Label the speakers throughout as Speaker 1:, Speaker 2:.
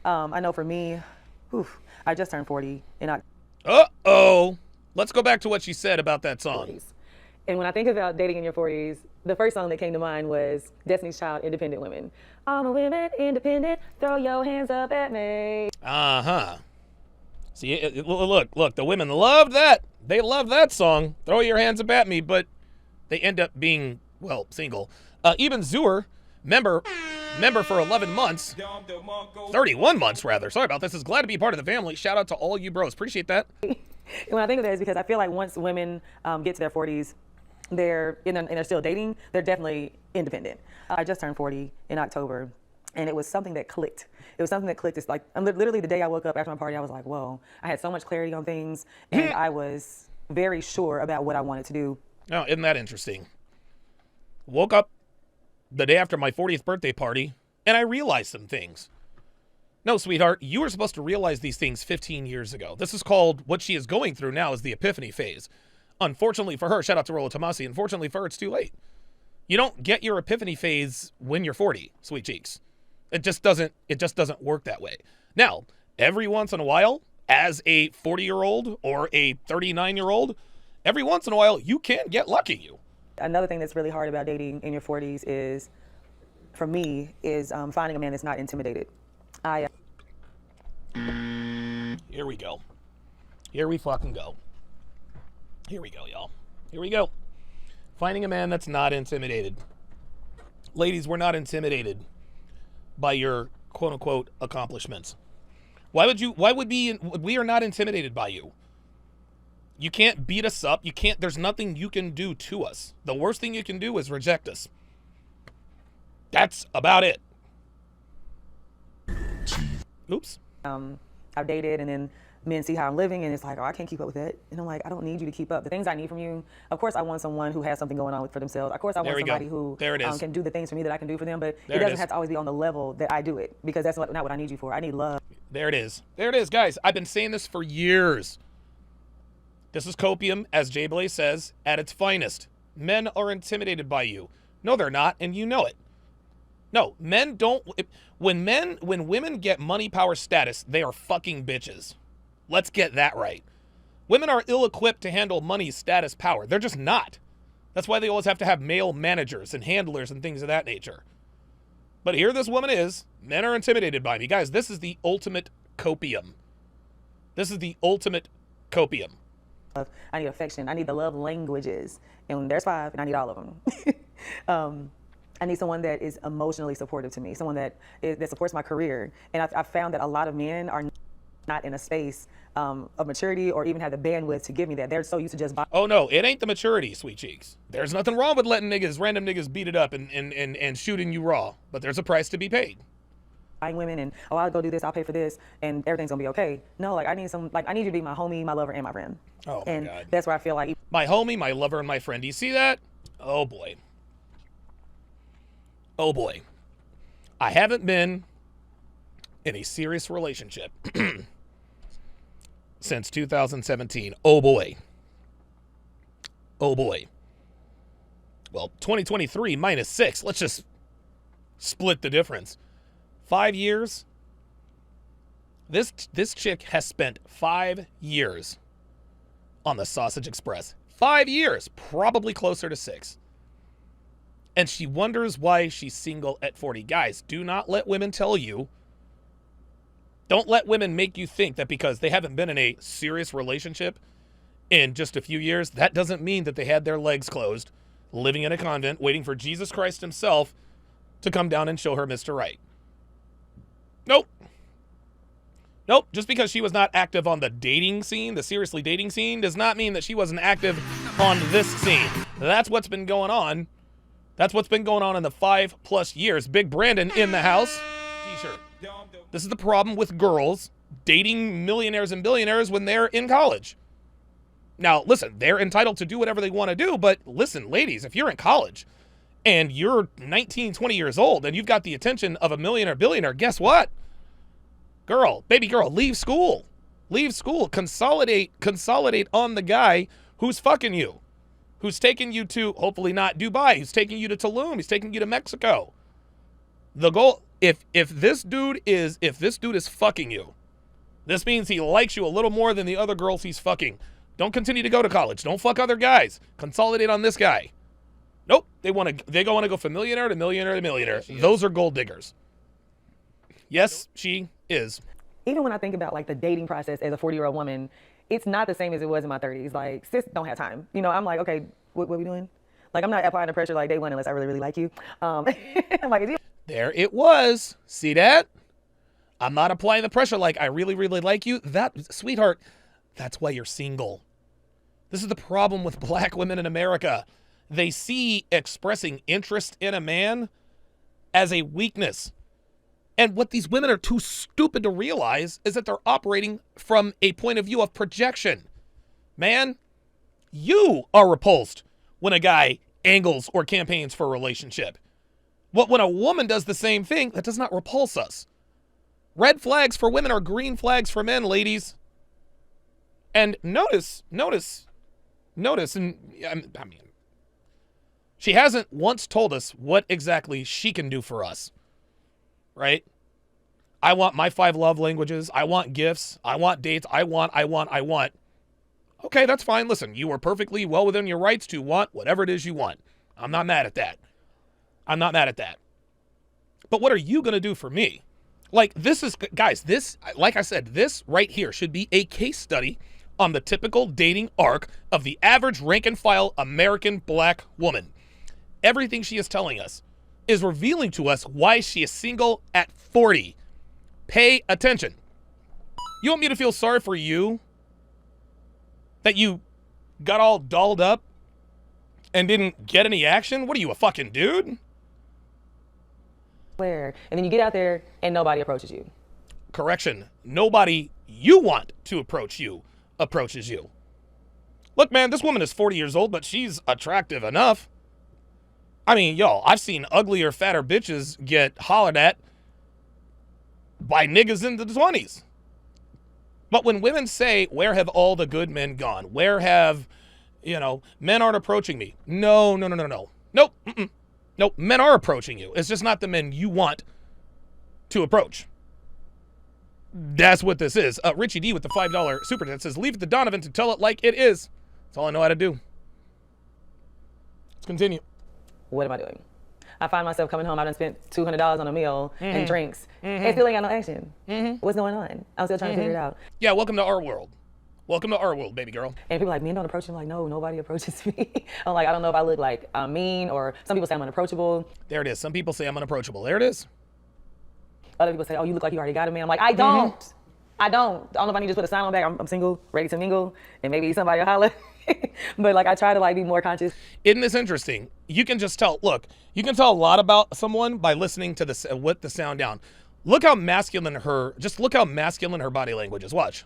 Speaker 1: I know for me, I just turned 40 in
Speaker 2: Uh-oh. Let's go back to what she said about that song.
Speaker 1: 40s. And when I think about dating in your 40s, the first song that came to mind was Destiny's Child, Independent Women. All the women independent, throw your hands up at me.
Speaker 2: Uh-huh. See, look, the women loved that. They loved that song, Throw Your Hands Up at Me, but they end up being, well, single. Even Zur, member for 11 months, 31 months rather. Sorry about this. Is glad to be part of the family. Shout out to all you bros. Appreciate that.
Speaker 1: And when I think of that, is because I feel like once women get to their 40s, and they're still dating, they're definitely independent. I just turned 40 in October, and it was something that clicked. It was something that clicked. It's like literally the day I woke up after my party, I was like, whoa, I had so much clarity on things, and I was very sure about what I wanted to do.
Speaker 2: Oh, isn't that interesting? Woke up the day after my 40th birthday party, and I realized some things. No, sweetheart, you were supposed to realize these things 15 years ago. This is called, what she is going through now is the epiphany phase. Unfortunately for her, shout out to Rolo Tomasi, unfortunately for her, it's too late. You don't get your epiphany phase when you're 40, sweet cheeks. It just doesn't work that way. Now, every once in a while, as a 40-year-old or a 39-year-old, every once in a while, you can get lucky.
Speaker 1: Another thing that's really hard about dating in your 40s is, for me, is finding a man that's not intimidated.
Speaker 2: Here we go. Here we fucking go. Here we go, y'all. Here we go. Finding a man that's not intimidated. Ladies, we're not intimidated by your quote-unquote accomplishments. We are not intimidated by you. You can't beat us up. There's nothing you can do to us. The worst thing you can do is reject us. That's about it. Oops.
Speaker 1: I've dated, and then men see how I'm living, and it's like, oh, I can't keep up with that. And I'm like, I don't need you to keep up. The things I need from you, of course, I want someone who has something going on for themselves. Of course, I want somebody who can do the things for me that I can do for them, but it doesn't have to always be on the level that I do it, because that's not what I need you for. I need love.
Speaker 2: There it is. There it is, guys. I've been saying this for years. This is copium, as Jay Blaze says, at its finest. Men are intimidated by you. No, they're not, and you know it. No, men don't. When women get money, power, status, they are fucking bitches. Let's get that right. Women are ill-equipped to handle money, status, power. They're just not. That's why they always have to have male managers and handlers and things of that nature. But here this woman is. Men are intimidated by me. Guys, this is the ultimate copium. This is the ultimate copium.
Speaker 1: I need affection. I need the love languages. And there's 5, and I need all of them. I need someone that is emotionally supportive to me, someone that supports my career. And I've found that a lot of men are not in a space of maturity or even have the bandwidth to give me that. They're so used to just
Speaker 2: oh no, it ain't the maturity, sweet cheeks. There's nothing wrong with letting random niggas beat it up and shooting you raw, but there's a price to be paid.
Speaker 1: Buying women and, oh, I'll go do this, I'll pay for this, and everything's gonna be okay. No, I need you to be my homie, my lover, and my friend.
Speaker 2: Oh my God.
Speaker 1: That's where I feel like
Speaker 2: my homie, my lover, and my friend. Do you see that? Oh boy. Oh boy. I haven't been in a serious relationship since 2017. Oh boy. Oh boy. Well, 2023 minus 6. Let's just split the difference. 5 years. This chick has spent 5 years on the Sausage Express. 5 years, probably closer to 6. And she wonders why she's single at 40. Guys, do not let women tell you. Don't let women make you think that because they haven't been in a serious relationship in just a few years, that doesn't mean that they had their legs closed, living in a convent, waiting for Jesus Christ himself to come down and show her Mr. Right. Nope. Nope. Just because she was not active on the dating scene, the seriously dating scene, does not mean that she wasn't active on this scene. That's what's been going on. That's what's been going on in the 5+ years. Big Brandon in the house. T-shirt. This is the problem with girls dating millionaires and billionaires when they're in college. Now, listen, they're entitled to do whatever they want to do, but listen, ladies, if you're in college and you're 19, 20 years old and you've got the attention of a millionaire, billionaire, guess what? Baby girl, leave school. Leave school. Consolidate on the guy who's fucking you. Who's taking you to, hopefully not Dubai, who's taking you to Tulum, he's taking you to Mexico. The goal, If this dude is fucking you, this means he likes you a little more than the other girls he's fucking. Don't continue to go to college. Don't fuck other guys. Consolidate on this guy. Nope. They want to go from millionaire to millionaire to millionaire. Those are gold diggers. Yes, she is.
Speaker 1: Even when I think about like the dating process as a 40-year-old woman, it's not the same as it was in my 30s. Like, sis don't have time. You know, I'm like, okay, what we doing? Like, I'm not applying the pressure like day one unless I really, really like you. I'm like, is you?
Speaker 2: There it was. See that? I'm not applying the pressure like I really, really like you. That, sweetheart, that's why you're single. This is the problem with black women in America. They see expressing interest in a man as a weakness. And what these women are too stupid to realize is that they're operating from a point of view of projection. Man, you are repulsed when a guy angles or campaigns for a relationship. But when a woman does the same thing, that does not repulse us. Red flags for women are green flags for men, ladies. And notice, and I mean, she hasn't once told us what exactly she can do for us, right? I want my 5 love languages. I want gifts. I want dates. I want. Okay, that's fine. Listen, you are perfectly well within your rights to want whatever it is you want. I'm not mad at that. But what are you going to do for me? Like, this is, guys, this, like I said, this right here should be a case study on the typical dating arc of the average rank and file American black woman. Everything she is telling us is revealing to us why she is single at 40. Pay attention. You want me to feel sorry for you? That you got all dolled up and didn't get any action? What are you, a fucking dude?
Speaker 1: And then you get out there and nobody approaches you.
Speaker 2: Correction. Nobody you want to approach you approaches you. Look, man, this woman is 40 years old, but she's attractive enough. I mean, y'all, I've seen uglier, fatter bitches get hollered at by niggas in the 20s. But when women say, where have all the good men gone? Where have, men aren't approaching me. No. Nope. Nope. Men are approaching you. It's just not the men you want to approach. That's what this is. Richie D with the $5 super chat says, leave it to Donovan to tell it like it is. That's all I know how to do. Let's continue.
Speaker 1: What am I doing? I find myself coming home, I done spent $200 on a meal and drinks, and still ain't got no action. What's going on? I'm still trying to figure it out.
Speaker 2: Yeah, welcome to our world. Welcome to our world, baby girl.
Speaker 1: And people are like, men don't approach me. I'm like, no, nobody approaches me. I'm like, I don't know if I look like I'm mean, or some people say I'm unapproachable.
Speaker 2: There it is. Some people say I'm unapproachable. There it is.
Speaker 1: Other people say, oh, you look like you already got a man. I'm like, I don't. I don't know if I need to just put a sign on back. I'm single, ready to mingle, and maybe somebody will holler. But like, I try to like be more conscious.
Speaker 2: Isn't this interesting? You can just tell. Look, you can tell a lot about someone by listening to this with the sound down. Look how masculine her body language is. Watch.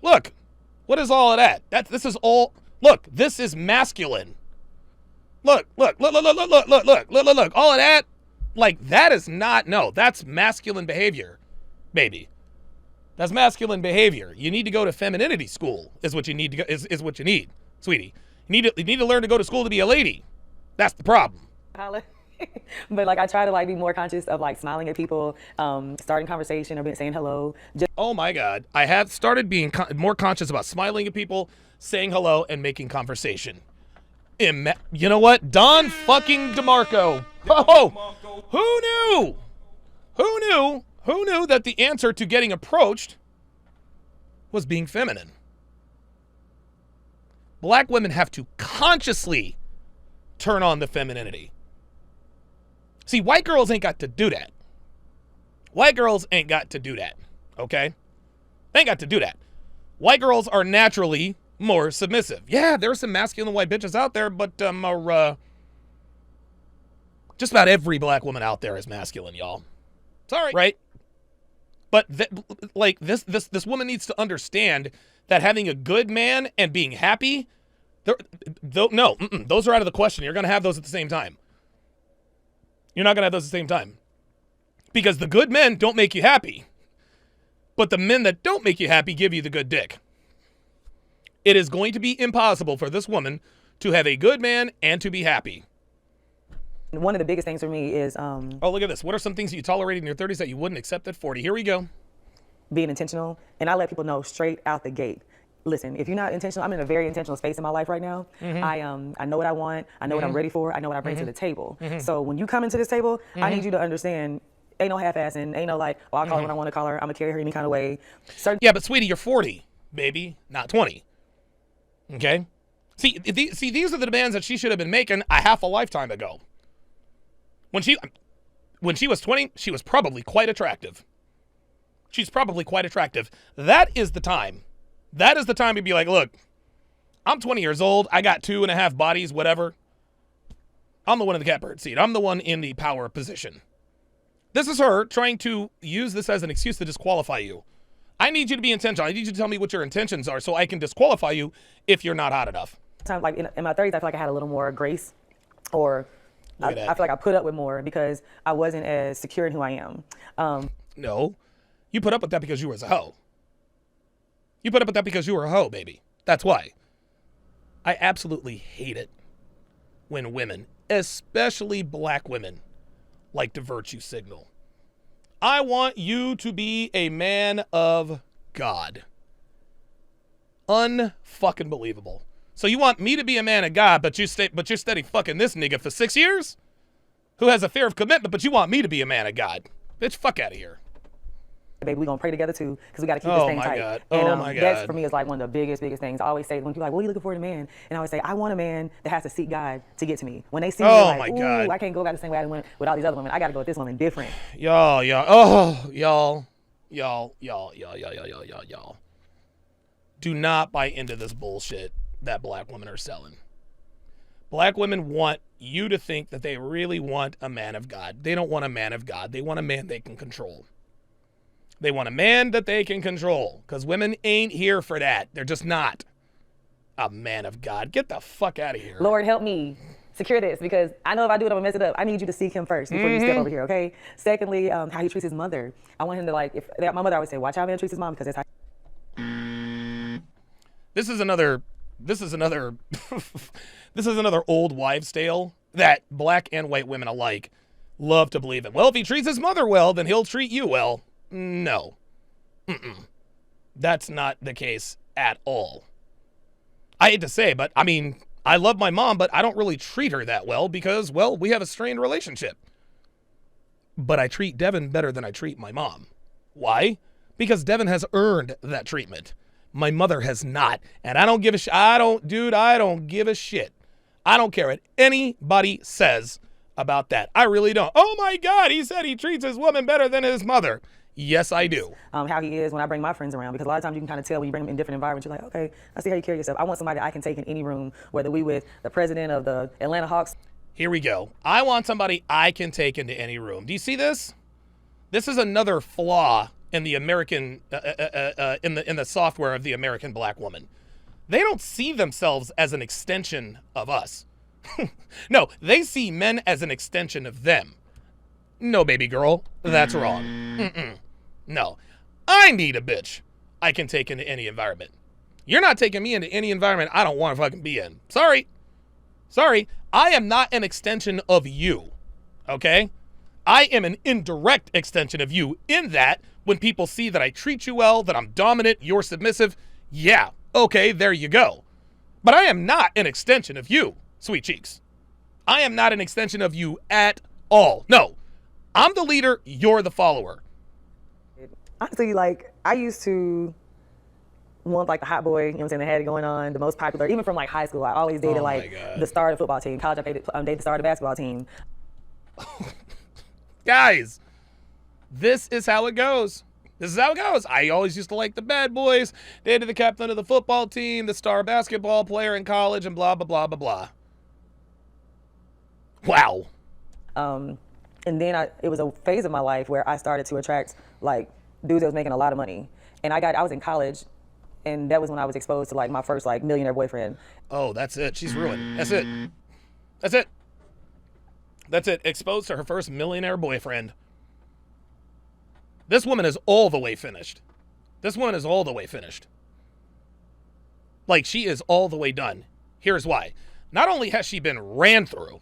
Speaker 2: Look, what is all of that? This is all. Look, this is masculine. Look. All of that. Like, that is not, no, that's masculine behavior, baby. That's masculine behavior. You need to go to femininity school is what you need to go, is what you need, sweetie. You need to learn to go to school to be a lady. That's the problem.
Speaker 1: But like, I try to like be more conscious of like smiling at people, starting conversation or saying hello.
Speaker 2: Oh my God. I have started being more conscious about smiling at people, saying hello, and making conversation. You know what? Don fucking DeMarco. Oh, who knew that the answer to getting approached was being feminine? Black women have to consciously turn on the femininity. See, white girls ain't got to do that. Okay? They ain't got to do that. White girls are naturally more submissive. Yeah, there are some masculine white bitches out there, but just about every black woman out there is masculine, y'all. Sorry, right? But this woman needs to understand that having a good man and being happy, those are out of the question. You're gonna have those at the same time. You're not gonna have those at the same time, because the good men don't make you happy, but the men that don't make you happy give you the good dick. It is going to be impossible for this woman to have a good man and to be happy.
Speaker 1: One of the biggest things for me is
Speaker 2: Oh, look at this. What are some things you tolerated in your 30s that you wouldn't accept at 40? Here we go.
Speaker 1: being intentional, and I let people know straight out the gate. Listen, if you're not intentional, I'm in a very intentional space in my life right now. I know what I want. I know what I'm ready for. I know what I bring to the table. So when you come into this table, I need you to understand, ain't no half-assing. Ain't no like, well, I'll call her when I want to call her. I'm gonna carry her any kind of way.
Speaker 2: Yeah, but sweetie, you're 40, baby, not 20. Okay? See, these are the demands that she should have been making a half a lifetime ago. When she was 20, she was probably quite attractive. She's probably quite attractive. That is the time. That is the time to be like, look, I'm 20 years old. I got 2.5 bodies, whatever. I'm the one in the catbird seat. I'm the one in the power position. This is her trying to use this as an excuse to disqualify you. I need you to be intentional. I need you to tell me what your intentions are so I can disqualify you if you're not hot enough.
Speaker 1: Like in my 30s, I feel like I had a little more grace, or I feel like I put up with more because I wasn't as secure in who I am.
Speaker 2: No, you put up with that because you were a hoe. You put up with that because you were a hoe, baby. That's why. I absolutely hate it when women, especially black women, like to virtue signal. I want you to be a man of God. Unfucking believable. So you want me to be a man of God, but you're steady fucking this nigga for 6 years? Who has a fear of commitment, but you want me to be a man of God? Bitch, fuck out of here.
Speaker 1: Baby, we're gonna pray together too, because we gotta keep this thing tight.
Speaker 2: God.
Speaker 1: And
Speaker 2: my God.
Speaker 1: That's for me is like one of the biggest things. I always say when people are like, what are you looking for in a man? And I always say, I want a man that has to seek God to get to me. When they see me, they're like, ooh, I can't go back the same way I went with all these other women. I gotta go with this woman different.
Speaker 2: Y'all. Do not buy into this bullshit that black women are selling. Black women want you to think that they really want a man of God. They don't want a man of God. They want a man they can control. They want a man that they can control, because women ain't here for that. They're just not. A man of God. Get the fuck out of here.
Speaker 1: Lord, help me secure this, because I know if I do it, I'm gonna mess it up. I need you to seek him first before you step over here, okay? Secondly, how he treats his mother. I want him to like, my mother always say, watch how a man treats his mom, because that's how.
Speaker 2: This is another this is another old wives' tale that black and white women alike love to believe in. Well, if he treats his mother well, then he'll treat you well. No. That's not the case at all. I hate to say, but I mean, I love my mom, but I don't really treat her that well because, well, we have a strained relationship. But I treat Devin better than I treat my mom. Why? Because Devin has earned that treatment. My mother has not. And I don't give a shit. I don't give a shit. I don't care what anybody says about that. I really don't. Oh my God, he said he treats his woman better than his mother. Yes, I do.
Speaker 1: How he is when I bring my friends around, because a lot of times you can kind of tell when you bring them in different environments. You're like, okay, I see how you carry yourself. I want somebody I can take in any room, whether we with the president of the Atlanta Hawks.
Speaker 2: Here we go. I want somebody I can take into any room. Do you see this? This is another flaw in the American, in the software of the American black woman. They don't see themselves as an extension of us. No, they see men as an extension of them. No, baby girl, that's wrong. No, I need a bitch I can take into any environment. You're not taking me into any environment I don't want to fucking be in. Sorry. I am not an extension of you, okay? I am an indirect extension of you in that when people see that I treat you well, that I'm dominant, you're submissive, yeah, okay, there you go. But I am not an extension of you, sweet cheeks. I am not an extension of you at all. No, I'm the leader, you're the follower.
Speaker 1: Honestly, like, I used to want like the hot boy, you know what I'm saying, that had it going on, the most popular, even from like high school. I always dated the star of the football team. College, I dated the star of the basketball team.
Speaker 2: Guys, this is how it goes. This is how it goes. I always used to like the bad boys, dated the captain of the football team, the star basketball player in college, and blah, blah, blah, blah, blah. Wow.
Speaker 1: And then it was a phase of my life where I started to attract like dudes that was making a lot of money. And I was in college, and that was when I was exposed to like my first like millionaire boyfriend.
Speaker 2: Oh, that's it. She's ruined. That's it. That's it. That's it. Exposed to her first millionaire boyfriend. This woman is all the way finished. This woman is all the way finished. Like, she is all the way done. Here's why. Not only has she been ran through,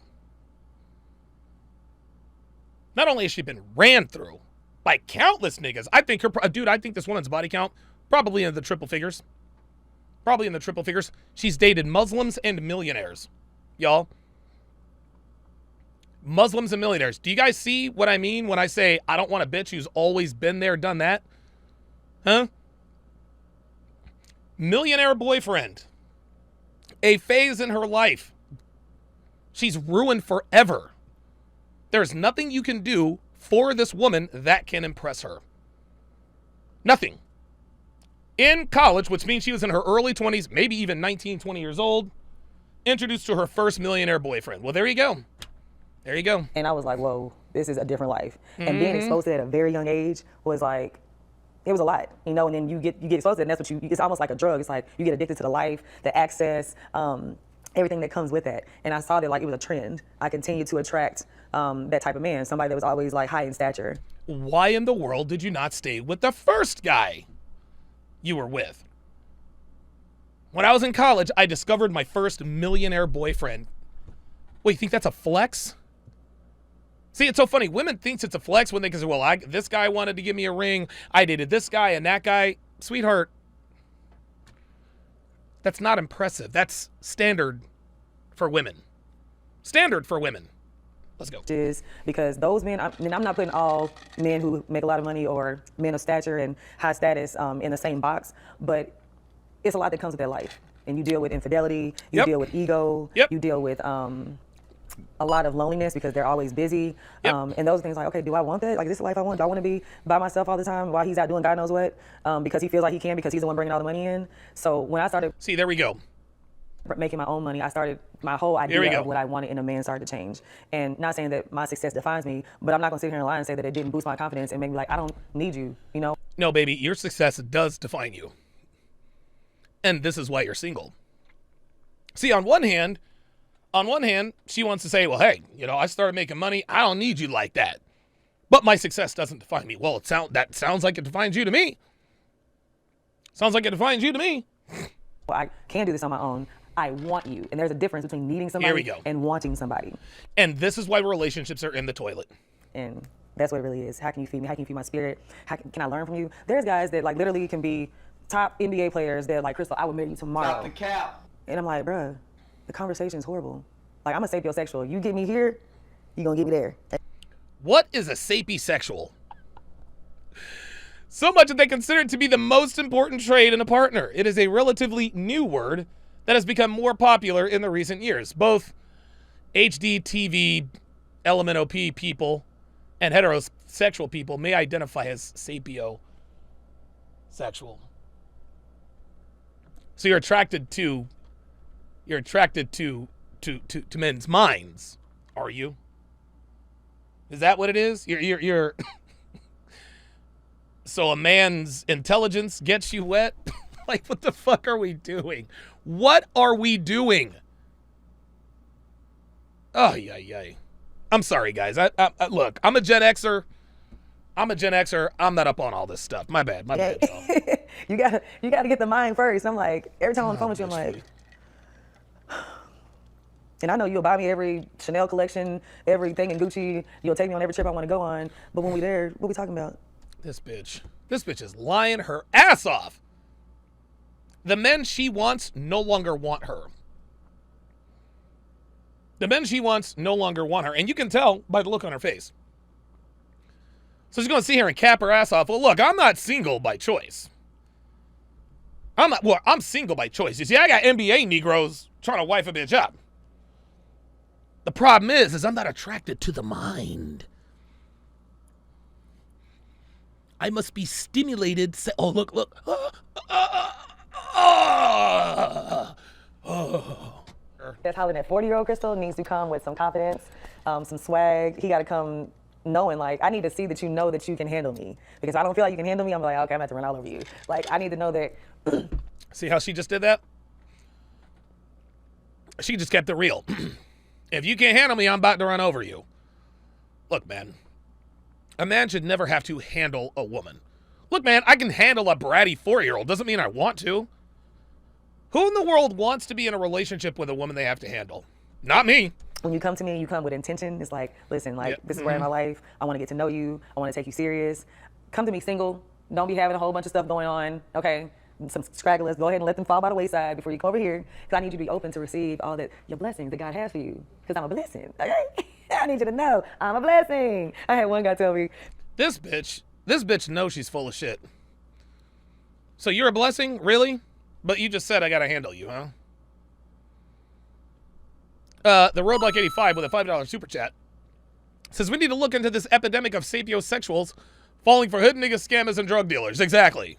Speaker 2: Not only has she been ran through by countless niggas, I think I think this woman's body count probably in the triple figures. Probably in the triple figures. She's dated Muslims and millionaires, y'all. Muslims and millionaires. Do you guys see what I mean when I say I don't want a bitch who's always been there, done that? Huh? Millionaire boyfriend. A phase in her life. She's ruined forever. There's nothing you can do for this woman that can impress her. Nothing. In college, which means she was in her early 20s, maybe even 19, 20 years old, introduced to her first millionaire boyfriend. Well, there you go. There you go.
Speaker 1: And I was like, whoa, this is a different life. And being exposed to it at a very young age was like, it was a lot, you know, and then you get exposed to it, and that's what it's almost like a drug. It's like you get addicted to the life, the access, everything that comes with that. And I saw that like it was a trend. I continued to attract that type of man, somebody that was always like high in stature.
Speaker 2: Why in the world did you not stay with the first guy you were with? When I was in college, I discovered my first millionaire boyfriend. Wait, you think that's a flex? See, it's so funny. Women think it's a flex when they can say, well, this guy wanted to give me a ring. I dated this guy and that guy. Sweetheart, that's not impressive. That's standard for women. Standard for women. Let's go.
Speaker 1: Is because those men, I'm not putting all men who make a lot of money or men of stature and high status in the same box, but it's a lot that comes with their life. And you deal with infidelity, you deal with ego, you deal with a lot of loneliness because they're always busy. And those things like, okay, do I want that? Like, this is the life I want? Do I want to be by myself all the time while he's out doing God knows what? Because he feels like he can because he's the one bringing all the money in. So when I started
Speaker 2: See, there we go.
Speaker 1: making my own money, I started, my whole idea of what I wanted in a man started to change. And not saying that my success defines me, but I'm not going to sit here and lie and say that it didn't boost my confidence and make me like, I don't need you, you know?
Speaker 2: No, baby, your success does define you. And this is why you're single. See, on one hand, she wants to say, well, hey, you know, I started making money. I don't need you like that. But my success doesn't define me. Well, that sounds like it defines you to me. Sounds like it defines you to me.
Speaker 1: Well, I can do this on my own. I want you. And there's a difference between needing somebody and wanting somebody.
Speaker 2: And this is why relationships are in the toilet.
Speaker 1: And that's what it really is. How can you feed me? How can you feed my spirit? How can I learn from you? There's guys that like literally can be top NBA players that like, Crystal, I would marry you tomorrow.
Speaker 3: Got the cap.
Speaker 1: And I'm like, bruh, the conversation is horrible. Like, I'm a sapiosexual. You get me here, you gonna get me there.
Speaker 2: What is a sapiosexual? So much that they consider it to be the most important trait in a partner. It is a relatively new word that has become more popular in the recent years. Both HD TV, LMNOP people and heterosexual people may identify as sapiosexual. So you're attracted to men's minds, are you? Is that what it is? You're So a man's intelligence gets you wet? Like, what the fuck are we doing? What are we doing? Oh, yay. I'm sorry, guys. I look, I'm a Gen Xer. I'm not up on all this stuff. My bad.
Speaker 1: You gotta get the mind first. I'm like, every time I'm on the phone with you, I'm like, and I know you'll buy me every Chanel collection, everything in Gucci. You'll take me on every trip I want to go on. But when we there, what we talking about?
Speaker 2: This bitch is lying her ass off. The men she wants no longer want her. The men she wants no longer want her. And you can tell by the look on her face. So she's going to sit here and cap her ass off. Well, look, I'm not single by choice. I'm single by choice. You see, I got NBA Negroes trying to wife a bitch up. The problem is I'm not attracted to the mind. I must be stimulated. Oh, look.
Speaker 1: That's how that 40-year-old Crystal needs to come with some confidence, some swag. He got to come knowing, like, I need to see that you know that you can handle me. Because if I don't feel like you can handle me, I'm like, okay, I'm about to run all over you. Like, I need to know that.
Speaker 2: See how she just did that? She just kept it real. If you can't handle me, I'm about to run over you. Look, man. A man should never have to handle a woman. Look, man, I can handle a bratty 4-year-old. Doesn't mean I want to. Who in the world wants to be in a relationship with a woman they have to handle? Not me.
Speaker 1: when you come to me, you come with intention. It's like, listen, like,
Speaker 2: Yep.
Speaker 1: this is where in my life. I want to get to know you. I want to take you serious. Come to me single. Don't be having a whole bunch of stuff going on, okay? Some scragglers, go ahead and let them fall by the wayside before you come over here. Because I need you to be open to receive all that, your blessings that God has for you. Because I'm a blessing, okay? I need you to know I'm a blessing. I had one guy tell me,
Speaker 2: This bitch knows she's full of shit. So you're a blessing? Really? But you just said I gotta handle you, huh? The Roadblock 85 with a $5 super chat says we need to look into this epidemic of sapiosexuals falling for hood niggas, scammers, and drug dealers. Exactly.